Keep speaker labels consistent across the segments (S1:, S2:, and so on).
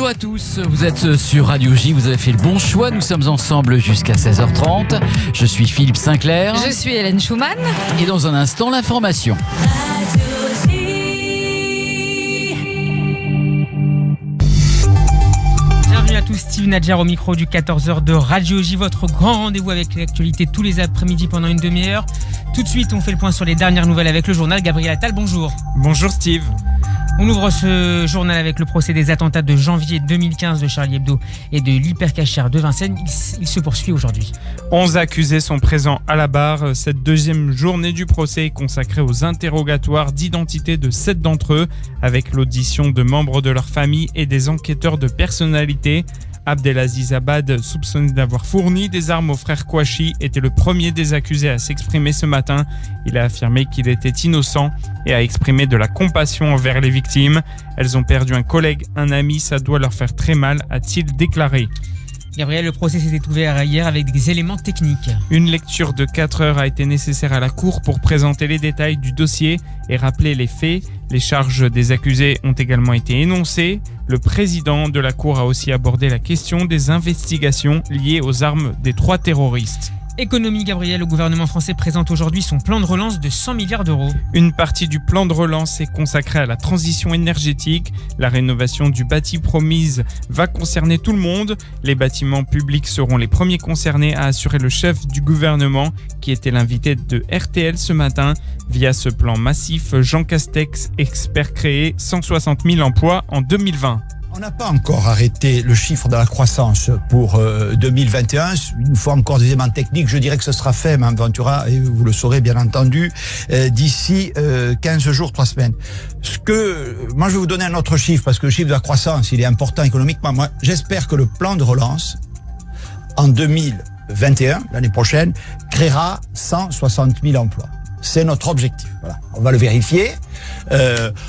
S1: Bonjour à tous, vous êtes sur Radio J, vous avez fait le bon choix, nous sommes ensemble jusqu'à 16h30. Je suis Philippe Sinclair.
S2: Je suis Hélène Schumann.
S1: Et dans un instant, l'information.
S3: Bienvenue à tous, Steve Nadjar au micro du 14h de Radio J, votre grand rendez-vous avec l'actualité tous les après-midi pendant une demi-heure. Tout de suite, on fait le point sur les dernières nouvelles avec le journal. Gabriel Attal, bonjour.
S4: Bonjour Steve.
S3: On ouvre ce journal avec le procès des attentats de janvier 2015 de Charlie Hebdo et de l'hypercachère de Vincennes. Il se poursuit aujourd'hui.
S4: 11 accusés sont présents à la barre. Cette deuxième journée du procès est consacrée aux interrogatoires d'identité de 7 d'entre eux, avec l'audition de membres de leur famille et des enquêteurs de personnalité. Abdelaziz Abad, soupçonné d'avoir fourni des armes aux frères Kouachi, était le premier des accusés à s'exprimer ce matin. Il a affirmé qu'il était innocent et a exprimé de la compassion envers les victimes. Elles ont perdu un collègue, un ami, ça doit leur faire très mal, a-t-il déclaré.
S3: Gabriel, le procès s'était ouvert hier avec des éléments techniques.
S4: Une lecture de 4 heures a été nécessaire à la Cour pour présenter les détails du dossier et rappeler les faits. Les charges des accusés ont également été énoncées. Le président de la Cour a aussi abordé la question des investigations liées aux armes des 3 terroristes.
S3: Économie, Gabriel, le gouvernement français présente aujourd'hui son plan de relance de 100 milliards d'euros.
S4: Une partie du plan de relance est consacrée à la transition énergétique. La rénovation du bâti promise va concerner tout le monde. Les bâtiments publics seront les premiers concernés, a assuré le chef du gouvernement, qui était l'invité de RTL ce matin. Via ce plan massif, Jean Castex espère créer 160 000 emplois en 2020.
S5: On n'a pas encore arrêté le chiffre de la croissance pour 2021. Il nous faut encore des éléments techniques. Je dirais que ce sera fait, Mme Ventura, et vous le saurez bien entendu, d'ici 15 jours, 3 semaines. Moi, je vais vous donner un autre chiffre, parce que le chiffre de la croissance, il est important économiquement. Moi, j'espère que le plan de relance, en 2021, l'année prochaine, créera 160 000 emplois. C'est notre objectif. Voilà. On va le vérifier.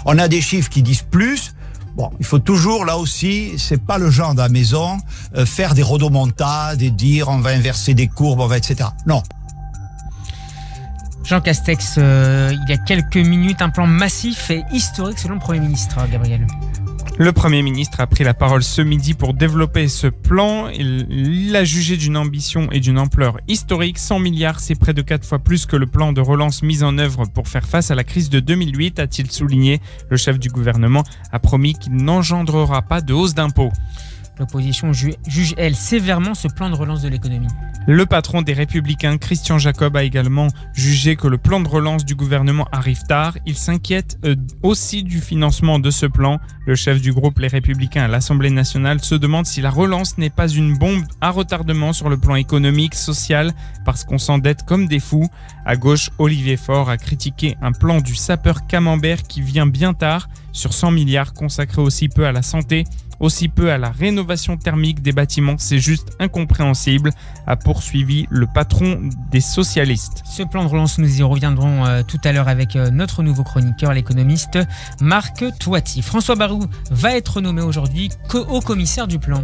S5: On a des chiffres qui disent plus. Bon, il faut toujours, là aussi, c'est pas le genre de la maison, faire des rodomontades et dire on va inverser des courbes, on va etc. Non.
S3: Jean Castex, il y a quelques minutes, un plan massif et historique selon le Premier ministre, Gabriel.
S4: Le Premier ministre a pris la parole ce midi pour développer ce plan. Il l'a jugé d'une ambition et d'une ampleur historique. 100 milliards, c'est près de 4 fois plus que le plan de relance mis en œuvre pour faire face à la crise de 2008, a-t-il souligné. Le chef du gouvernement a promis qu'il n'engendrera pas de hausse d'impôts.
S3: L'opposition juge, elle, sévèrement ce plan de relance de l'économie.
S4: Le patron des Républicains, Christian Jacob, a également jugé que le plan de relance du gouvernement arrive tard. Il s'inquiète aussi du financement de ce plan. Le chef du groupe Les Républicains à l'Assemblée nationale se demande si la relance n'est pas une bombe à retardement sur le plan économique, social, parce qu'on s'endette comme des fous. À gauche, Olivier Faure a critiqué un plan du sapeur Camembert qui vient bien tard, sur 100 milliards consacrés aussi peu à la santé, aussi peu à la rénovation thermique des bâtiments, c'est juste incompréhensible, a poursuivi le patron des socialistes.
S3: Ce plan de relance, nous y reviendrons tout à l'heure avec notre nouveau chroniqueur, l'économiste Marc Toiti. François Bayrou va être nommé aujourd'hui haut commissaire du plan.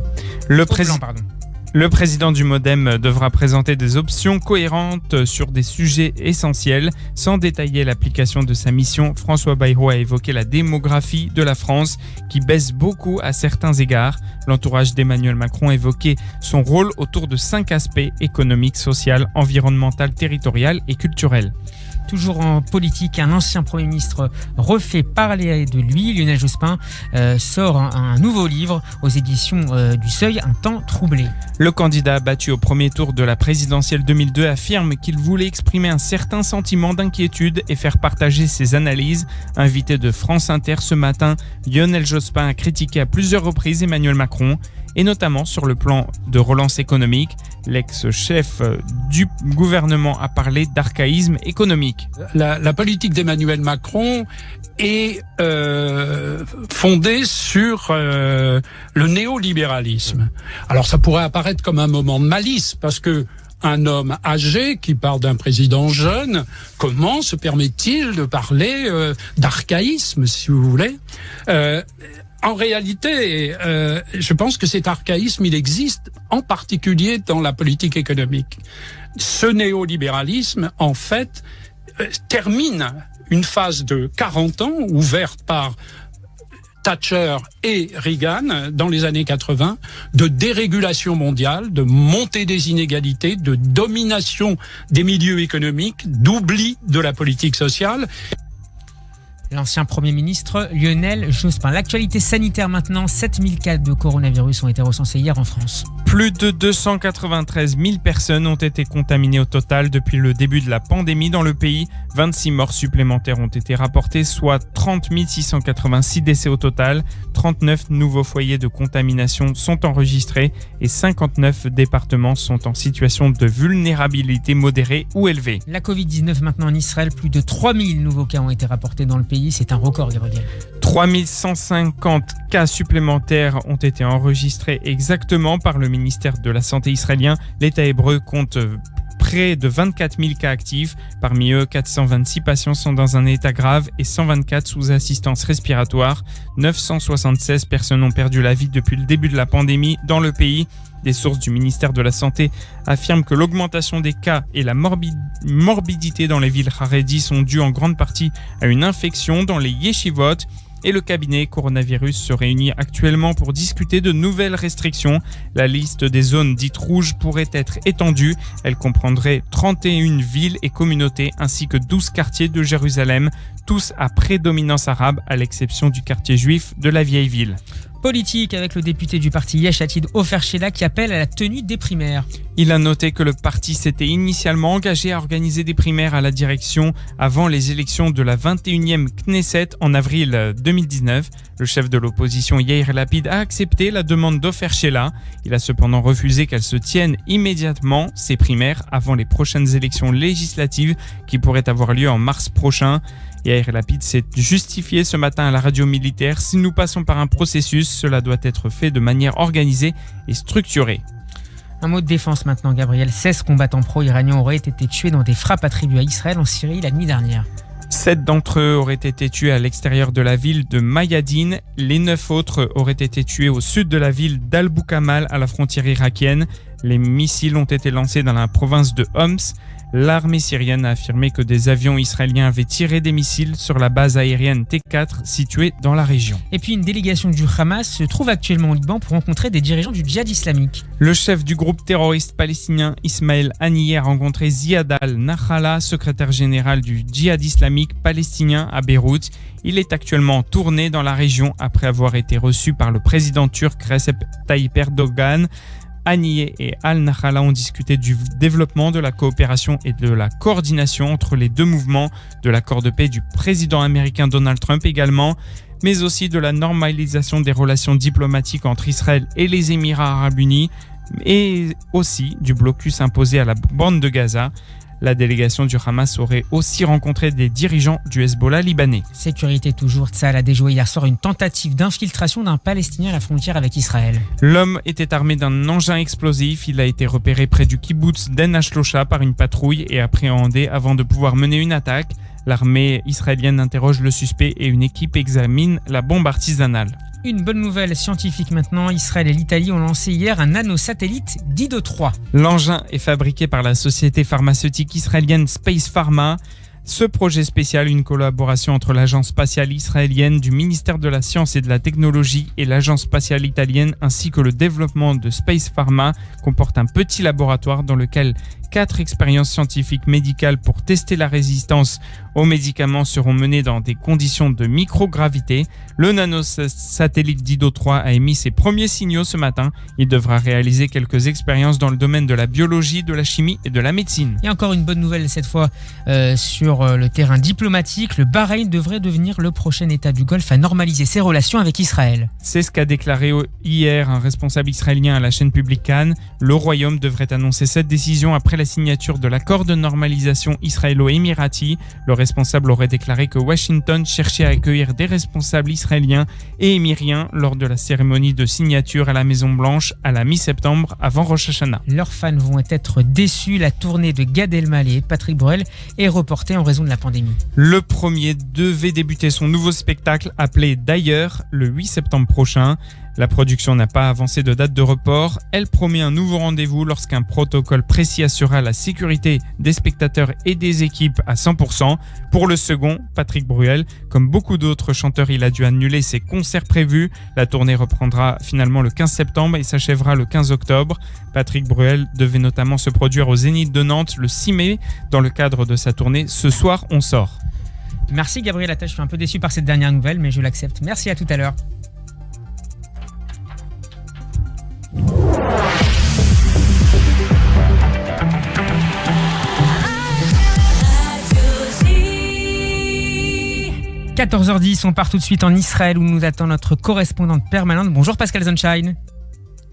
S4: Le président du MoDem devra présenter des options cohérentes sur des sujets essentiels. Sans détailler l'application de sa mission, François Bayrou a évoqué la démographie de la France qui baisse beaucoup à certains égards. L'entourage d'Emmanuel Macron a évoqué son rôle autour de 5 aspects: économique, social, environnemental, territorial et culturel.
S3: Toujours en politique, un ancien Premier ministre refait parler de lui. Lionel Jospin sort un nouveau livre aux éditions du Seuil, Un temps troublé.
S4: Le candidat battu au premier tour de la présidentielle 2002 affirme qu'il voulait exprimer un certain sentiment d'inquiétude et faire partager ses analyses. Invité de France Inter ce matin, Lionel Jospin a critiqué à plusieurs reprises Emmanuel Macron, et notamment sur le plan de relance économique. L'ex-chef du gouvernement a parlé d'archaïsme économique.
S6: La politique d'Emmanuel Macron est fondée sur le néolibéralisme. Alors ça pourrait apparaître comme un moment de malice, parce que un homme âgé qui parle d'un président jeune, comment se permet-il de parler d'archaïsme, si vous voulez ? En réalité, je pense que cet archaïsme, il existe en particulier dans la politique économique. Ce néolibéralisme, en fait, termine une phase de 40 ans ouverte par Thatcher et Reagan dans les années 80, de dérégulation mondiale, de montée des inégalités, de domination des milieux économiques, d'oubli de la politique sociale.
S3: L'ancien Premier ministre Lionel Jospin. L'actualité sanitaire maintenant, 7000 cas de coronavirus ont été recensés hier en France.
S4: Plus de 293 000 personnes ont été contaminées au total depuis le début de la pandémie dans le pays. 26 morts supplémentaires ont été rapportées, soit 30 686 décès au total. 39 nouveaux foyers de contamination sont enregistrés et 59 départements sont en situation de vulnérabilité modérée ou élevée.
S3: La Covid-19 maintenant en Israël, plus de 3000 nouveaux cas ont été rapportés dans le pays. C'est un record, Gabriel.
S4: 3150 cas supplémentaires ont été enregistrés exactement par le ministère de la Santé israélien. L'État hébreu compte près de 24 000 cas actifs. Parmi eux, 426 patients sont dans un état grave et 124 sous assistance respiratoire. 976 personnes ont perdu la vie depuis le début de la pandémie dans le pays. Des sources du ministère de la Santé affirment que l'augmentation des cas et la morbidité dans les villes Haredi sont dues en grande partie à une infection dans les yeshivot. Et le cabinet coronavirus se réunit actuellement pour discuter de nouvelles restrictions. La liste des zones dites rouges pourrait être étendue. Elle comprendrait 31 villes et communautés ainsi que 12 quartiers de Jérusalem, tous à prédominance arabe à l'exception du quartier juif de la vieille ville.
S3: Politique avec le député du parti Yesh Atid Ofer Sheila qui appelle à la tenue des primaires.
S4: Il a noté que le parti s'était initialement engagé à organiser des primaires à la direction avant les élections de la 21e Knesset en avril 2019. Le chef de l'opposition Yair Lapid a accepté la demande d'Ofer Sheila. Il a cependant refusé qu'elles se tiennent immédiatement, ces primaires, avant les prochaines élections législatives qui pourraient avoir lieu en mars prochain. Yair Lapid s'est justifié ce matin à la radio militaire. Si nous passons par un processus, cela doit être fait de manière organisée et structurée.
S3: Un mot de défense maintenant, Gabriel. 16 combattants pro-iraniens auraient été tués dans des frappes attribuées à Israël en Syrie la nuit dernière.
S4: 7 d'entre eux auraient été tués à l'extérieur de la ville de Mayadin. Les 9 autres auraient été tués au sud de la ville d'Al-Boukamal à la frontière irakienne. Les missiles ont été lancés dans la province de Homs. L'armée syrienne a affirmé que des avions israéliens avaient tiré des missiles sur la base aérienne T4 située dans la région.
S3: Et puis une délégation du Hamas se trouve actuellement au Liban pour rencontrer des dirigeants du djihad islamique.
S4: Le chef du groupe terroriste palestinien Ismaël Haniyeh a rencontré Ziad al-Nakhala, secrétaire général du djihad islamique palestinien à Beyrouth. Il est actuellement en tournée dans la région après avoir été reçu par le président turc Recep Tayyip Erdogan. Haniyeh et Al-Nakhala ont discuté du développement de la coopération et de la coordination entre les deux mouvements, de l'accord de paix du président américain Donald Trump également, mais aussi de la normalisation des relations diplomatiques entre Israël et les Émirats arabes unis, et aussi du blocus imposé à la bande de Gaza. La délégation du Hamas aurait aussi rencontré des dirigeants du Hezbollah libanais.
S3: Sécurité toujours, Tsahal a déjoué hier soir une tentative d'infiltration d'un Palestinien à la frontière avec Israël.
S4: L'homme était armé d'un engin explosif. Il a été repéré près du kibbutz d'En Ashlosha par une patrouille et appréhendé avant de pouvoir mener une attaque. L'armée israélienne interroge le suspect et une équipe examine la bombe artisanale.
S3: Une bonne nouvelle scientifique maintenant, Israël et l'Italie ont lancé hier un nanosatellite Dido 3.
S4: L'engin est fabriqué par la société pharmaceutique israélienne Space Pharma. Ce projet spécial, une collaboration entre l'agence spatiale israélienne du ministère de la Science et de la Technologie et l'agence spatiale italienne ainsi que le développement de Space Pharma, comporte un petit laboratoire dans lequel 4 expériences scientifiques médicales pour tester la résistance aux médicaments seront menées dans des conditions de microgravité. Le nanosatellite Dido 3 a émis ses premiers signaux ce matin. Il devra réaliser quelques expériences dans le domaine de la biologie, de la chimie et de la médecine.
S3: Et encore une bonne nouvelle cette fois sur le terrain diplomatique. Le Bahreïn devrait devenir le prochain État du Golfe à normaliser ses relations avec Israël.
S4: C'est ce qu'a déclaré hier un responsable israélien à la chaîne publique Cannes. Le Royaume devrait annoncer cette décision après la signature de l'accord de normalisation israélo-émirati. Le responsable aurait déclaré que Washington cherchait à accueillir des responsables israéliens et émiriens lors de la cérémonie de signature à la Maison-Blanche à la mi-septembre avant Rosh Hashanah.
S3: Leurs fans vont être déçus. La tournée de Gad Elmaleh et Patrick Bruel est reportée en raison de la pandémie.
S4: Le premier devait débuter son nouveau spectacle appelé D'ailleurs le 8 septembre prochain. La production n'a pas avancé de date de report. Elle promet un nouveau rendez-vous lorsqu'un protocole précis assurera la sécurité des spectateurs et des équipes à 100%. Pour le second, Patrick Bruel, comme beaucoup d'autres chanteurs, il a dû annuler ses concerts prévus. La tournée reprendra finalement le 15 septembre et s'achèvera le 15 octobre. Patrick Bruel devait notamment se produire au Zénith de Nantes le 6 mai dans le cadre de sa tournée Ce soir on sort.
S3: Merci Gabriel Attal, je suis un peu déçu par cette dernière nouvelle, mais je l'accepte. Merci, à tout à l'heure. « 14h10, on part tout de suite en Israël où nous attend notre correspondante permanente. Bonjour Pascal Zonshine.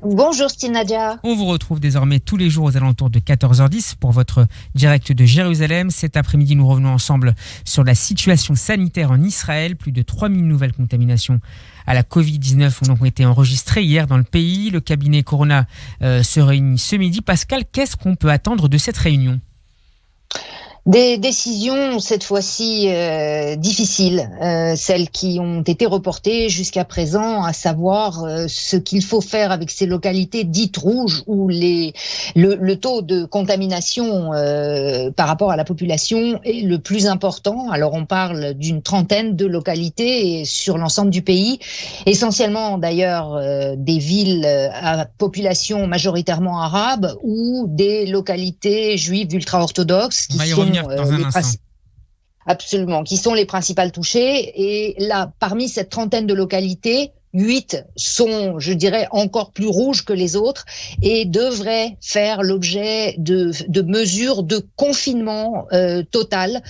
S2: Bonjour Steve Nadia.
S3: On vous retrouve désormais tous les jours aux alentours de 14h10 pour votre direct de Jérusalem. Cet après-midi, nous revenons ensemble sur la situation sanitaire en Israël. Plus de 3000 nouvelles contaminations à la Covid-19 ont été enregistrées hier dans le pays. Le cabinet Corona se réunit ce midi. Pascal, qu'est-ce qu'on peut attendre de cette réunion ?
S2: Des décisions, cette fois-ci, difficiles, celles qui ont été reportées jusqu'à présent, à savoir ce qu'il faut faire avec ces localités dites rouges où le taux de contamination par rapport à la population est le plus important. Alors on parle d'une trentaine de localités sur l'ensemble du pays, essentiellement d'ailleurs des villes à population majoritairement arabe ou des localités juives ultra-orthodoxes qui sont absolument, qui sont les principales touchées. Et là, parmi cette trentaine de localités, 8 sont, je dirais, encore plus rouges que les autres et devraient faire l'objet de mesures de confinement total.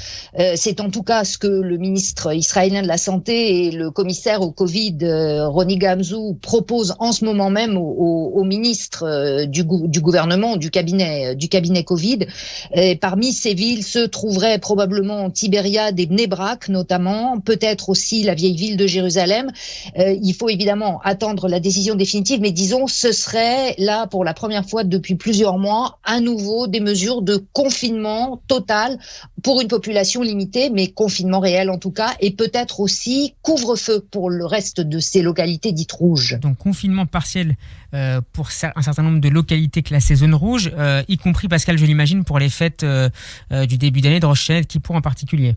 S2: C'est en tout cas ce que le ministre israélien de la Santé et le commissaire au Covid, Roni Gamzou, proposent en ce moment même au ministre du gouvernement, du cabinet Covid. Et parmi ces villes se trouveraient probablement Tibériade et Bnei Brak notamment, peut-être aussi la vieille ville de Jérusalem. Il faut évidemment attendre la décision définitive, mais disons, ce serait là pour la première fois depuis plusieurs mois, à nouveau des mesures de confinement total pour une population limitée, mais confinement réel en tout cas, et peut-être aussi couvre-feu pour le reste de ces localités dites rouges.
S3: Donc confinement partiel pour un certain nombre de localités classées zone rouge, y compris, Pascal, je l'imagine, pour les fêtes du début d'année de Rosh Hashanah, qui pour en particulier.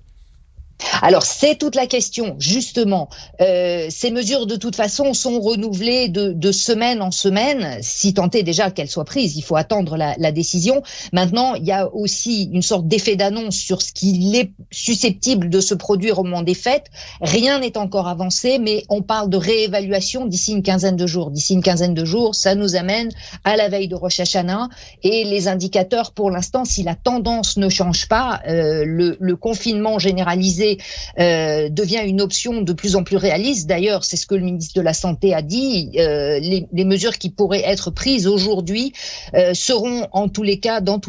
S2: Alors, c'est toute la question, justement. Ces mesures, de toute façon, sont renouvelées de semaine en semaine, si tant est déjà qu'elles soient prises. Il faut attendre la décision. Maintenant, il y a aussi une sorte d'effet d'annonce sur ce qui est susceptible de se produire au moment des fêtes. Rien n'est encore avancé, mais on parle de réévaluation d'ici une quinzaine de jours. D'ici une quinzaine de jours, ça nous amène à la veille de Rosh Hashanah. Et les indicateurs, pour l'instant, si la tendance ne change pas, le confinement généralisé devient une option de plus en plus réaliste. D'ailleurs, c'est ce que le ministre de la Santé a dit. Les mesures qui pourraient être prises aujourd'hui seront dans tous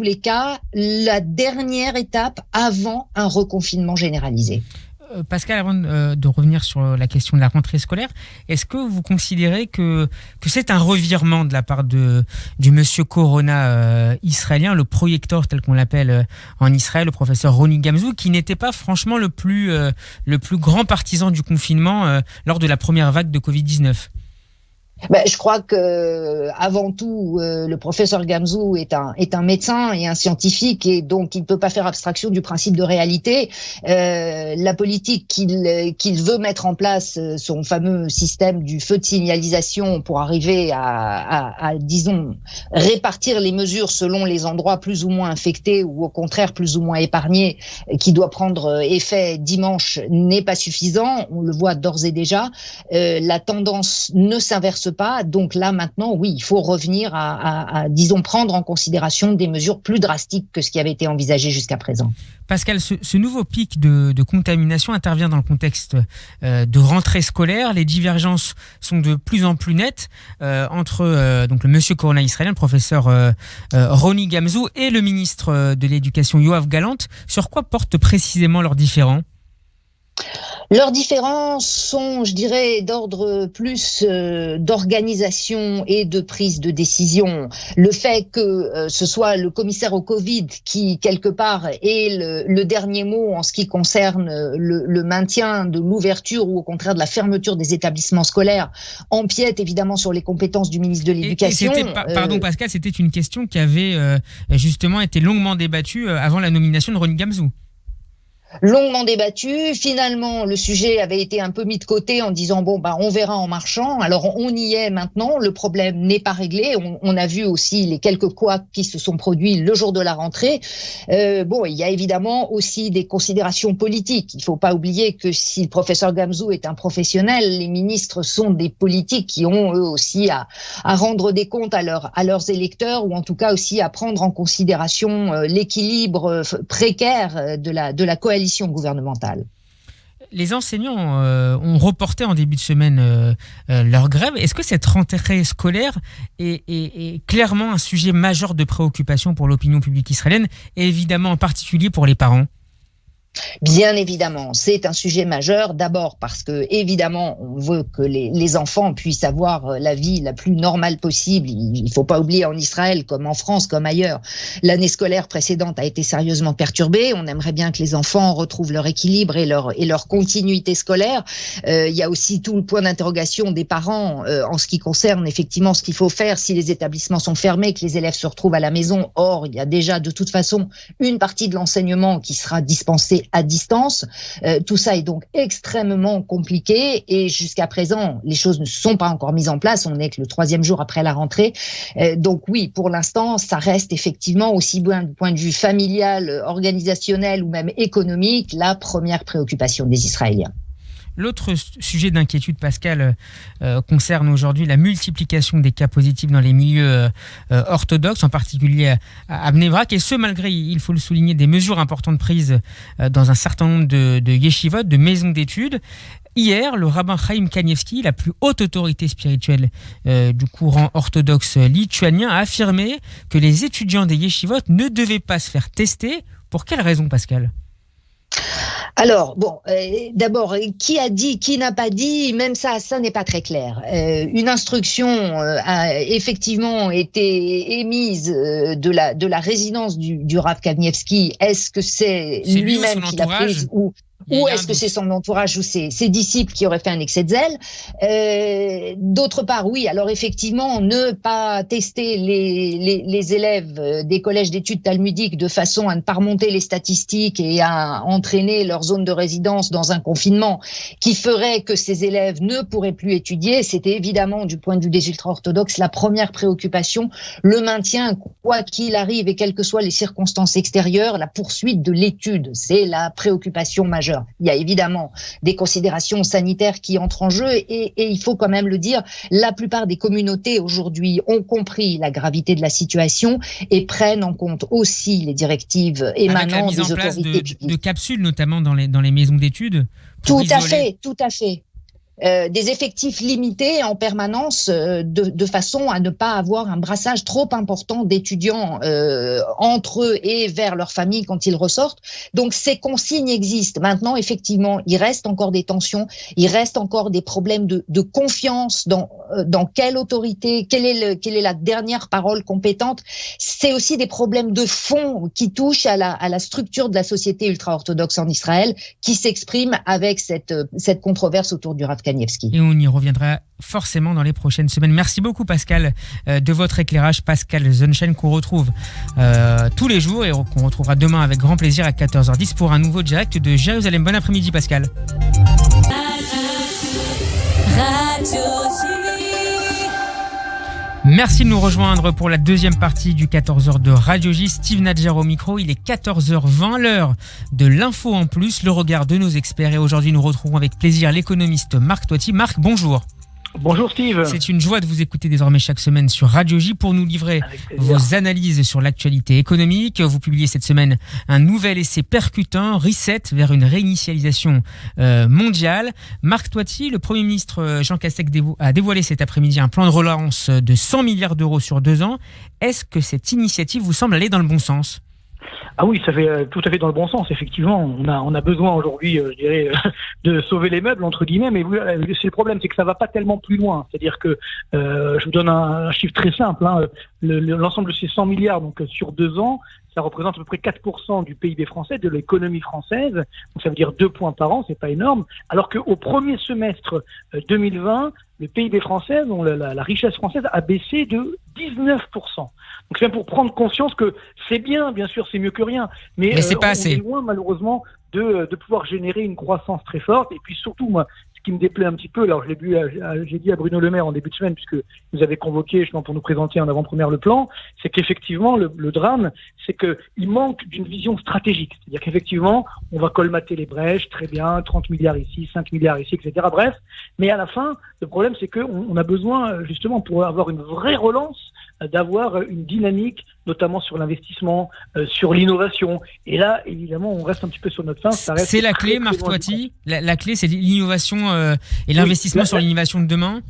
S2: les cas, la dernière étape avant un reconfinement généralisé.
S3: Pascal, avant de revenir sur la question de la rentrée scolaire, est-ce que vous considérez que c'est un revirement de la part du monsieur Corona israélien, le projecteur tel qu'on l'appelle en Israël, le professeur Roni Gamzou, qui n'était pas franchement le plus grand partisan du confinement lors de la première vague de Covid-19 ?
S2: Je crois que avant tout, le professeur Gamzou est un médecin et un scientifique, et donc il ne peut pas faire abstraction du principe de réalité. La politique qu'il veut mettre en place, son fameux système du feu de signalisation pour arriver à disons, répartir les mesures selon les endroits plus ou moins infectés ou au contraire plus ou moins épargnés, qui doit prendre effet dimanche, n'est pas suffisant. On le voit d'ores et déjà. La tendance ne s'inverse pas. Donc là, maintenant, oui, il faut revenir à disons, prendre en considération des mesures plus drastiques que ce qui avait été envisagé jusqu'à présent.
S3: Pascal, ce nouveau pic de contamination intervient dans le contexte de rentrée scolaire. Les divergences sont de plus en plus nettes entre donc le monsieur Corona israélien, le professeur Roni Gamzou, et le ministre de l'Éducation Yoav Gallant. Sur quoi portent précisément leurs différends ?
S2: Leurs différences sont, je dirais, d'ordre plus d'organisation et de prise de décision. Le fait que ce soit le commissaire au Covid qui, quelque part, ait le dernier mot en ce qui concerne le maintien de l'ouverture ou au contraire de la fermeture des établissements scolaires empiète évidemment sur les compétences du ministre de l'Éducation.
S3: Pardon Pascal, c'était une question qui avait justement été longuement débattue avant la nomination de Ronnie Gamzou.
S2: Longuement débattu. Finalement, le sujet avait été un peu mis de côté en disant on verra en marchant. Alors on y est maintenant. Le problème n'est pas réglé. On a vu aussi les quelques couacs qui se sont produits le jour de la rentrée. Il y a évidemment aussi des considérations politiques. Il ne faut pas oublier que si le professeur Gamzou est un professionnel, les ministres sont des politiques qui ont eux aussi à rendre des comptes à leurs électeurs, ou en tout cas aussi à prendre en considération l'équilibre précaire de la coalition gouvernementale.
S3: Les enseignants ont reporté en début de semaine leur grève. Est-ce que cette rentrée scolaire est clairement un sujet majeur de préoccupation pour l'opinion publique israélienne et évidemment en particulier pour les parents ?
S2: Bien évidemment, c'est un sujet majeur. D'abord parce que, évidemment, on veut que les enfants puissent avoir la vie la plus normale possible. Il ne faut pas oublier en Israël, comme en France, comme ailleurs, l'année scolaire précédente a été sérieusement perturbée. On aimerait bien que les enfants retrouvent leur équilibre et leur continuité scolaire. Il y a aussi tout le point d'interrogation des parents en ce qui concerne effectivement ce qu'il faut faire si les établissements sont fermés, que les élèves se retrouvent à la maison. Or, il y a déjà de toute façon une partie de l'enseignement qui sera dispensée à distance. Tout ça est donc extrêmement compliqué et jusqu'à présent, les choses ne sont pas encore mises en place. On n'est que le 3e jour après la rentrée. Donc oui, pour l'instant, ça reste effectivement aussi bien du point de vue familial, organisationnel ou même économique, la première préoccupation des Israéliens.
S3: L'autre sujet d'inquiétude, Pascal, concerne aujourd'hui la multiplication des cas positifs dans les milieux orthodoxes, en particulier à Bnei Brak, et ce malgré, il faut le souligner, des mesures importantes prises dans un certain nombre de yeshivot, de maisons d'études. Hier, le rabbin Chaim Kanievski, la plus haute autorité spirituelle du courant orthodoxe lituanien, a affirmé que les étudiants des yeshivot ne devaient pas se faire tester. Pour quelle raison, Pascal ?
S2: Alors, d'abord, qui a dit, qui n'a pas dit, même ça n'est pas très clair. Une instruction a effectivement été émise de la résidence du Rav Kanievski. Est-ce que c'est lui-même qui l'a prise ou est-ce que c'est son entourage ou ses disciples qui auraient fait un excès de zèle? D'autre part, oui, alors effectivement, ne pas tester les élèves des collèges d'études talmudiques de façon à ne pas remonter les statistiques et à entraîner leur zone de résidence dans un confinement qui ferait que ces élèves ne pourraient plus étudier, c'était évidemment, du point de vue des ultra-orthodoxes, la première préoccupation, le maintien, quoi qu'il arrive et quelles que soient les circonstances extérieures, la poursuite de l'étude, c'est la préoccupation majeure. Il y a évidemment des considérations sanitaires qui entrent en jeu et il faut quand même le dire, la plupart des communautés aujourd'hui ont compris la gravité de la situation et prennent en compte aussi les directives émanant des autorités publiques.
S3: De capsules notamment dans les maisons d'études.
S2: Tout à fait. Des effectifs limités en permanence de façon à ne pas avoir un brassage trop important d'étudiants entre eux et vers leur famille quand ils ressortent. Donc ces consignes existent. Maintenant, effectivement, il reste encore des tensions, il reste encore des problèmes de confiance dans quelle autorité, quelle est la dernière parole compétente. C'est aussi des problèmes de fond qui touchent à la structure de la société ultra-orthodoxe en Israël qui s'exprime avec cette controverse autour du Rav Kanievski.
S3: Et on y reviendra forcément dans les prochaines semaines. Merci beaucoup Pascal de votre éclairage. Pascal Zonchen qu'on retrouve tous les jours et qu'on retrouvera demain avec grand plaisir à 14h10 pour un nouveau direct de Jérusalem. Bon après-midi Pascal. Merci de nous rejoindre pour la deuxième partie du 14h de Radio J. Steve Nadjer au micro. Il est 14h20, l'heure de l'info en plus, le regard de nos experts. Et aujourd'hui, nous retrouvons avec plaisir l'économiste Marc Toiti. Marc, bonjour.
S7: Bonjour Steve.
S3: C'est une joie de vous écouter désormais chaque semaine sur Radio J pour nous livrer vos analyses sur l'actualité économique. Vous publiez cette semaine un nouvel essai percutant, Reset, vers une réinitialisation mondiale. Marc Toiti, le Premier ministre Jean Castex a dévoilé cet après-midi un plan de relance de 100 milliards d'euros sur 2 ans. Est-ce que cette initiative vous semble aller dans le bon sens ?
S7: Ah oui, ça fait tout à fait dans le bon sens. Effectivement, on a besoin aujourd'hui, je dirais, de sauver les meubles entre guillemets. Mais c'est le problème, c'est que ça va pas tellement plus loin. C'est-à-dire que je vous donne un chiffre très simple. Hein, l'ensemble de ces 100 milliards, donc sur 2 ans, ça représente à peu près 4% du PIB français, de l'économie française. Donc ça veut dire 2 points par an, c'est pas énorme. Alors qu'au premier semestre 2020, le PIB français, la richesse française a baissé de 19%. Donc c'est bien pour prendre conscience que c'est bien sûr, c'est mieux que rien. Mais
S3: c'est pas assez.
S7: On est loin, malheureusement, de pouvoir générer une croissance très forte. Et puis surtout, moi, ce qui me déplaît un petit peu, alors j'ai dit à Bruno Le Maire en début de semaine, puisque vous avez convoqué justement pour nous présenter en avant-première le plan, c'est qu'effectivement, le drame, c'est qu'il manque d'une vision stratégique. C'est-à-dire qu'effectivement, on va colmater les brèches, très bien, 30 milliards ici, 5 milliards ici, etc. Bref, mais à la fin, le problème, c'est qu'on a besoin, justement, pour avoir une vraie relance, d'avoir une dynamique, notamment sur l'investissement, sur l'innovation. Et là, évidemment, on reste un petit peu sur notre fin.
S3: C'est la clé, Marc Toiti. La clé, c'est l'innovation et l'investissement sur l'innovation de demain.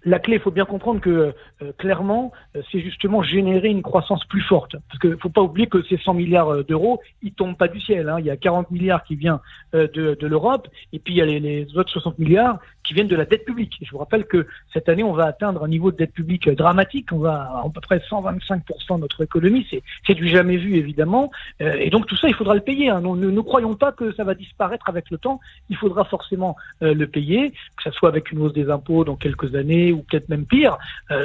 S7: La clé, il faut bien comprendre que clairement, c'est justement générer une croissance plus forte. Parce qu'il ne faut pas oublier que ces 100 milliards d'euros, ils ne tombent pas du ciel. Hein. Il y a 40 milliards qui viennent de l'Europe, et puis il y a les autres 60 milliards qui viennent de la dette publique. Et je vous rappelle que cette année, on va atteindre un niveau de dette publique dramatique. On va à peu près 125% de notre économie. C'est du jamais vu, évidemment. Et donc tout ça, il faudra le payer. Hein. Ne croyons pas que ça va disparaître avec le temps. Il faudra forcément le payer, que ce soit avec une hausse des impôts dans quelques années, ou peut-être même pire.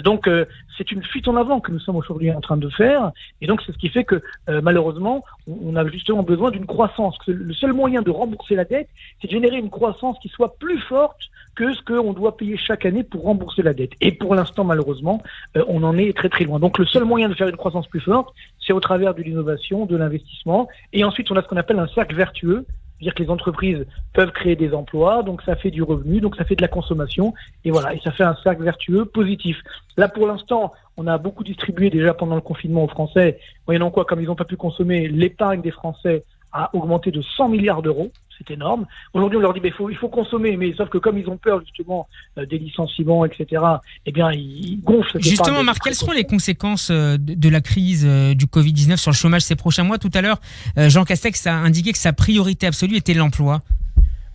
S7: Donc c'est une fuite en avant que nous sommes aujourd'hui en train de faire, et donc c'est ce qui fait que malheureusement on a justement besoin d'une croissance. Le seul moyen de rembourser la dette, c'est de générer une croissance qui soit plus forte que ce qu'on doit payer chaque année pour rembourser la dette. Et pour l'instant, malheureusement, on en est très très loin. Donc le seul moyen de faire une croissance plus forte, c'est au travers de l'innovation, de l'investissement, et ensuite on a ce qu'on appelle un cercle vertueux. C'est-à-dire que les entreprises peuvent créer des emplois, donc ça fait du revenu, donc ça fait de la consommation, et voilà, et ça fait un cercle vertueux positif. Là, pour l'instant, on a beaucoup distribué déjà pendant le confinement aux Français, moyennant quoi, comme ils n'ont pas pu consommer, l'épargne des Français a augmenté de 100 milliards d'euros, c'est énorme. Aujourd'hui, on leur dit il faut consommer, mais sauf que comme ils ont peur justement des licenciements, etc., eh bien, ils gonflent.
S3: Justement, Marc, quelles seront les conséquences de la crise du Covid-19 sur le chômage ces prochains mois? Tout à l'heure, Jean Castex a indiqué que sa priorité absolue était l'emploi.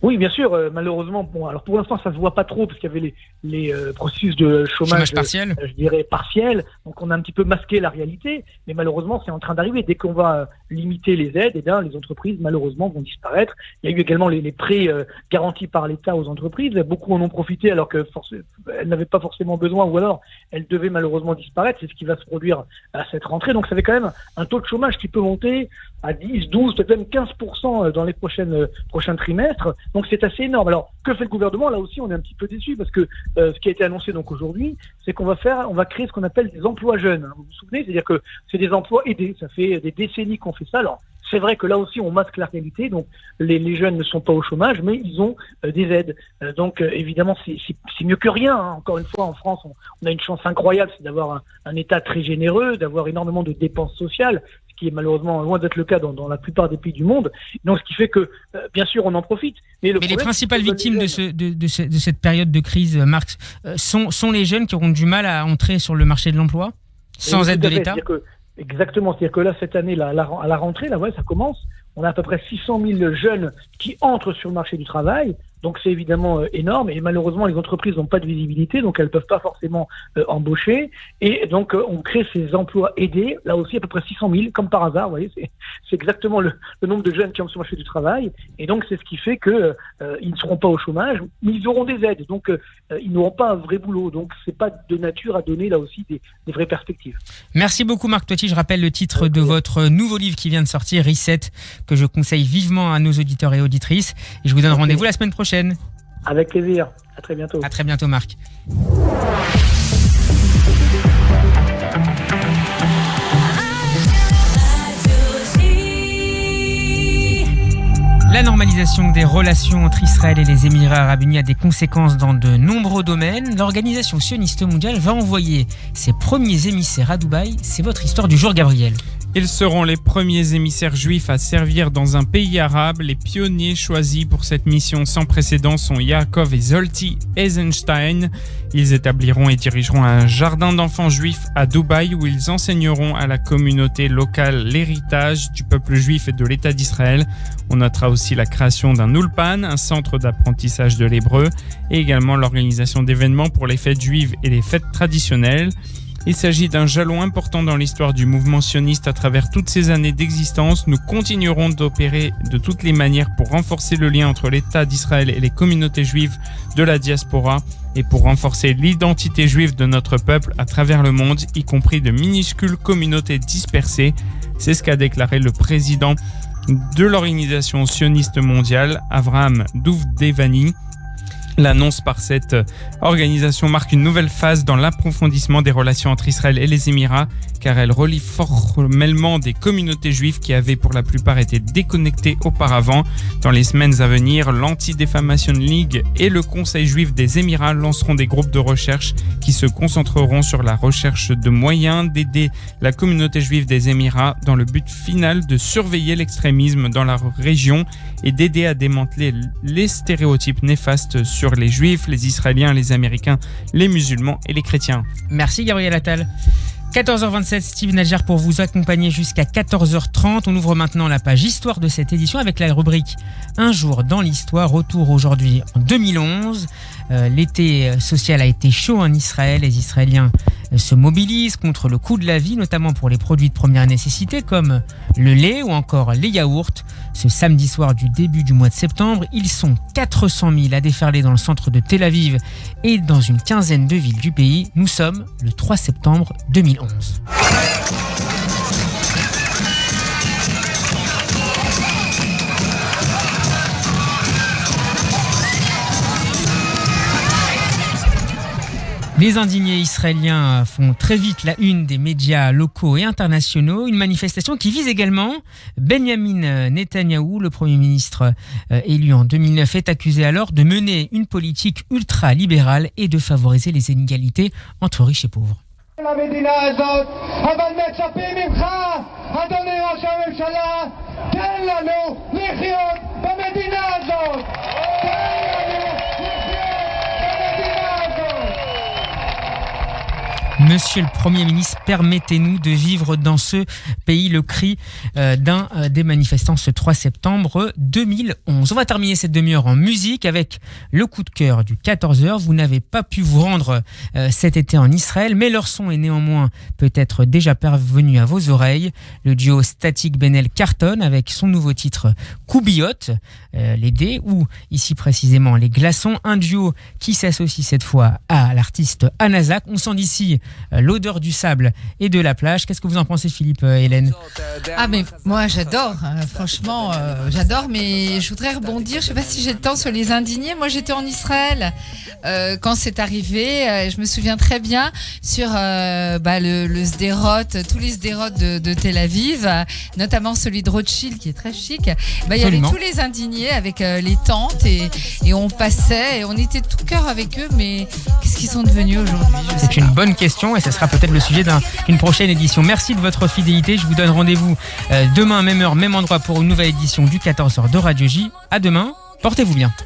S7: Oui, bien sûr. Malheureusement, bon, alors pour l'instant, ça se voit pas trop parce qu'il y avait les processus de chômage
S3: partiel,
S7: je dirais partiel. Donc, on a un petit peu masqué la réalité, mais malheureusement, c'est en train d'arriver. Dès qu'on va limiter les aides, eh bien, les entreprises malheureusement vont disparaître. Il y a eu également les prêts garantis par l'État aux entreprises. Beaucoup en ont profité alors que elles n'avaient pas forcément besoin, ou alors elles devaient malheureusement disparaître. C'est ce qui va se produire à cette rentrée. Donc, ça fait quand même un taux de chômage qui peut monter à 10, 12, peut-être même 15% dans les prochains trimestres. Donc c'est assez énorme. Alors que fait le gouvernement? Là aussi on est un petit peu déçu parce que ce qui a été annoncé donc aujourd'hui, c'est qu'on va créer ce qu'on appelle des emplois jeunes. Vous vous souvenez? C'est-à-dire que c'est des emplois aidés. Ça fait des décennies qu'on fait ça. Alors c'est vrai que là aussi on masque la réalité. Donc les jeunes ne sont pas au chômage, mais ils ont des aides. Donc évidemment c'est mieux que rien. Hein. Encore une fois, en France on a une chance incroyable, c'est d'avoir un État très généreux, d'avoir énormément de dépenses sociales, qui est malheureusement loin d'être le cas dans la plupart des pays du monde. Donc, ce qui fait que, bien sûr, on en profite. Mais les
S3: principales victimes de cette période de crise, Marc, sont les jeunes qui auront du mal à entrer sur le marché de l'emploi, sans aide de l'État.
S7: Exactement. C'est-à-dire que là, cette année, à la rentrée, là, ouais, ça commence. On a à peu près 600 000 jeunes qui entrent sur le marché du travail. Donc c'est évidemment énorme, et malheureusement les entreprises n'ont pas de visibilité, donc elles ne peuvent pas forcément embaucher, et donc on crée ces emplois aidés, là aussi à peu près 600 000, comme par hasard, vous voyez, c'est exactement le nombre de jeunes qui entrent sur le marché du travail, et donc c'est ce qui fait que ils ne seront pas au chômage, mais ils auront des aides, donc ils n'auront pas un vrai boulot, donc c'est pas de nature à donner là aussi des vraies perspectives.
S3: Merci beaucoup Marc Toiti, je rappelle le titre de votre nouveau livre qui vient de sortir, Reset, que je conseille vivement à nos auditeurs et auditrices, et je vous donne rendez-vous la semaine prochaine.
S7: Avec plaisir. À très bientôt.
S3: À très bientôt, Marc. La normalisation des relations entre Israël et les Émirats arabes unis a des conséquences dans de nombreux domaines. L'organisation sioniste mondiale va envoyer ses premiers émissaires à Dubaï. C'est votre histoire du jour, Gabriel.
S4: Ils seront les premiers émissaires juifs à servir dans un pays arabe. Les pionniers choisis pour cette mission sans précédent sont Yaakov et Zolti Eisenstein. Ils établiront et dirigeront un jardin d'enfants juifs à Dubaï où ils enseigneront à la communauté locale l'héritage du peuple juif et de l'État d'Israël. On notera aussi la création d'un Ulpan, un centre d'apprentissage de l'hébreu, et également l'organisation d'événements pour les fêtes juives et les fêtes traditionnelles. Il s'agit d'un jalon important dans l'histoire du mouvement sioniste à travers toutes ces années d'existence. Nous continuerons d'opérer de toutes les manières pour renforcer le lien entre l'État d'Israël et les communautés juives de la diaspora et pour renforcer l'identité juive de notre peuple à travers le monde, y compris de minuscules communautés dispersées. C'est ce qu'a déclaré le président de l'organisation sioniste mondiale, Avraham Duvdevani. L'annonce par cette organisation marque une nouvelle phase dans l'approfondissement des relations entre Israël et les Émirats, car elle relie formellement des communautés juives qui avaient pour la plupart été déconnectées auparavant. Dans les semaines à venir, l'Anti-Defamation League et le Conseil juif des Émirats lanceront des groupes de recherche qui se concentreront sur la recherche de moyens d'aider la communauté juive des Émirats dans le but final de surveiller l'extrémisme dans la région et d'aider à démanteler les stéréotypes néfastes sur les Juifs, les Israéliens, les Américains, les musulmans et les chrétiens.
S3: Merci Gabriel Attal. 14h27, Steve Nadjar pour vous accompagner jusqu'à 14h30. On ouvre maintenant la page Histoire de cette édition avec la rubrique Un jour dans l'histoire. Retour aujourd'hui en 2011. L'été social a été chaud en Israël. Les Israéliens se mobilisent contre le coût de la vie, notamment pour les produits de première nécessité comme le lait ou encore les yaourts. Ce samedi soir du début du mois de septembre, ils sont 400 000 à déferler dans le centre de Tel Aviv et dans une quinzaine de villes du pays. Nous sommes le 3 septembre 2011. Les indignés israéliens font très vite la une des médias locaux et internationaux. Une manifestation qui vise également Benjamin Netanyahou, le Premier ministre élu en 2009, est accusé alors de mener une politique ultra-libérale et de favoriser les inégalités entre riches et pauvres. Monsieur le Premier ministre, permettez-nous de vivre dans ce pays, le cri d'un des manifestants ce 3 septembre 2011. On va terminer cette demi-heure en musique avec le coup de cœur du 14h. Vous n'avez pas pu vous rendre cet été en Israël, mais leur son est néanmoins peut-être déjà parvenu à vos oreilles. Le duo Static Benel cartonne avec son nouveau titre Koubiyot, les dés, ou ici précisément les glaçons. Un duo qui s'associe cette fois à l'artiste Anazak. On sent d'ici l'odeur du sable et de la plage. Qu'est-ce que vous en pensez, Philippe, Hélène ?
S8: Ah, mais moi j'adore, franchement j'adore, mais je voudrais rebondir, je ne sais pas si j'ai le temps, sur les indignés. Moi j'étais en Israël quand c'est arrivé, je me souviens très bien sur le Sderot, tous les Sderot de Tel Aviv, notamment celui de Rothschild qui est très chic. Il y avait tous les indignés avec les tentes et on passait et on était de tout cœur avec eux, mais qu'est-ce qu'ils sont devenus aujourd'hui ?
S3: C'est une bonne question et ce sera peut-être le sujet d'une prochaine édition. Merci de votre fidélité. Je vous donne rendez-vous demain, même heure, même endroit pour une nouvelle édition du 14h de Radio J. À demain, portez-vous bien.